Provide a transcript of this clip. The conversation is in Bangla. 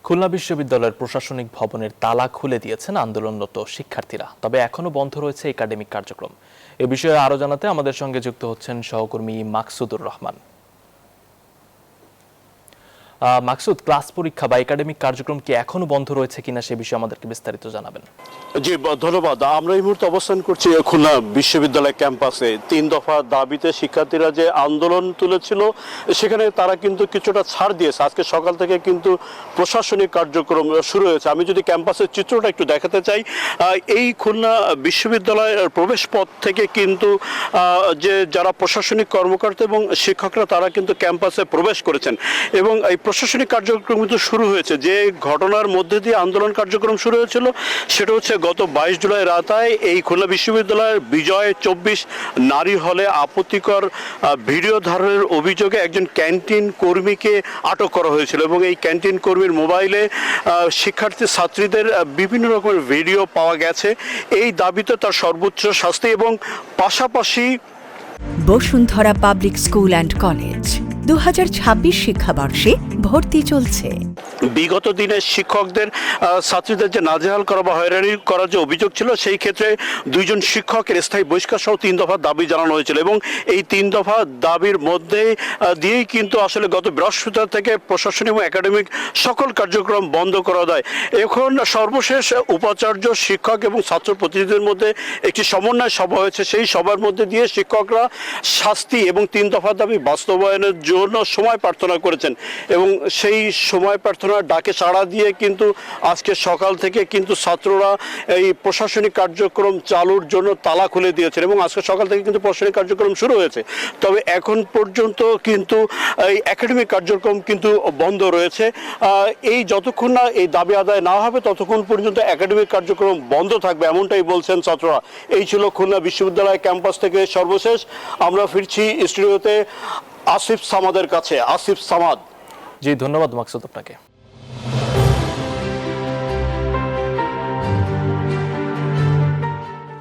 খুলনা বিশ্ববিদ্যালয়ের প্রশাসনিক ভবনের তালা খুলে দিয়েছেন আন্দোলনরত শিক্ষার্থীরা, তবে এখনো বন্ধ রয়েছে একাডেমিক কার্যক্রম। এ বিষয়ে আরো জানাতে আমাদের সঙ্গে যুক্ত হচ্ছেন সহকর্মী মাকসুদুর রহমান। মাকসুদ, ক্লাস পরীক্ষা বা একাডেমিক কার্যক্রম কি এখনো বন্ধ রয়েছে কিনা সে বিষয়ে আমাদেরকে বিস্তারিত জানাবেন। জি ধন্যবাদ। আমরা এই মুহূর্তে অবস্থান করছি খুলনা বিশ্ববিদ্যালয় ক্যাম্পাসে। 3 দফা দাবিতে শিক্ষার্থীরা যে আন্দোলন তুলেছিল সেখানে তারা কিন্তু কিছুটা ছাড় দিয়েছে। আজকে সকাল থেকে কিন্তু প্রশাসনিক কার্যক্রম শুরু হয়েছে। আমি যদি ক্যাম্পাসের চিত্রটা একটু দেখাতে চাই, এই খুলনা বিশ্ববিদ্যালয়ের প্রবেশ পথ থেকে কিন্তু যে যারা প্রশাসনিক কর্মকর্তা এবং শিক্ষকরা তারা কিন্তু ক্যাম্পাসে প্রবেশ করেছেন এবং এই প্রশাসনিক কার্যক্রম কিন্তু শুরু হয়েছে। যে ঘটনার মধ্যে দিয়ে আন্দোলন কার্যক্রম শুরু হয়েছিল সেটা হচ্ছে গত 22 জুলাই রাতায় এই খুলনা বিশ্ববিদ্যালয়ের বিজয় 24 নারী হলে আপত্তিকর ভিডিও ধারণের অভিযোগে একজন ক্যান্টিন কর্মীকে আটক করা হয়েছিল এবং এই ক্যান্টিন কর্মীর মোবাইলে শিক্ষার্থী ছাত্রীদের বিভিন্ন রকমের ভিডিও পাওয়া গেছে। এই দাবিতে তার সর্বোচ্চ শাস্তি এবং পাশাপাশি Bashundhara public school and college 2026 শিক্ষাবর্ষে ভর্তি চলছে। বিগত দিনে শিক্ষকদের ছাত্রীদের যে নাজেহাল করা বা হয়রানি করার যে অভিযোগ ছিল সেই ক্ষেত্রে 2 জন শিক্ষকের স্থায়ী বহিষ্কার সহ 3 দফা দাবি জানানো হয়েছিল এবং এই 3 দফা দাবির মধ্যে দিয়েই কিন্তু আসলে গত বৃহস্পতিবার থেকে প্রশাসনিক এবং একাডেমিক সকল কার্যক্রম বন্ধ করা দেয়। এখন সর্বশেষ উপাচার্য, শিক্ষক এবং ছাত্র প্রতিনিধিদের মধ্যে একটি সমন্বয় সভা হয়েছে। সেই সভার মধ্যে দিয়ে শিক্ষকরা শাস্তি এবং 3 দফা দাবি বাস্তবায়নের জন্য সময় প্রার্থনা করেছেন এবং সেই সময় প্রার্থনার ডাকে সাড়া দিয়ে কিন্তু আজকে সকাল থেকে কিন্তু ছাত্ররা এই প্রশাসনিক কার্যক্রম চালুর জন্য তালা খুলে দিয়েছেন এবং আজকে সকাল থেকে কিন্তু প্রশাসনিক কার্যক্রম শুরু হয়েছে। তবে এখন পর্যন্ত কিন্তু এই একাডেমিক কার্যক্রম কিন্তু বন্ধ রয়েছে। এই যতক্ষণ না এই দাবি আদায় না হবে ততক্ষণ পর্যন্ত একাডেমিক কার্যক্রম বন্ধ থাকবে, এমনটাই বলছেন ছাত্ররা। এই ছিল খুলনা বিশ্ববিদ্যালয় ক্যাম্পাস থেকে সর্বশেষ। আমরা ফিরছি স্টুডিওতে আসিফ সামাদের কাছে। আসিফ সামাদ। জি, ধন্যবাদ মাকসুদ আপনাকে।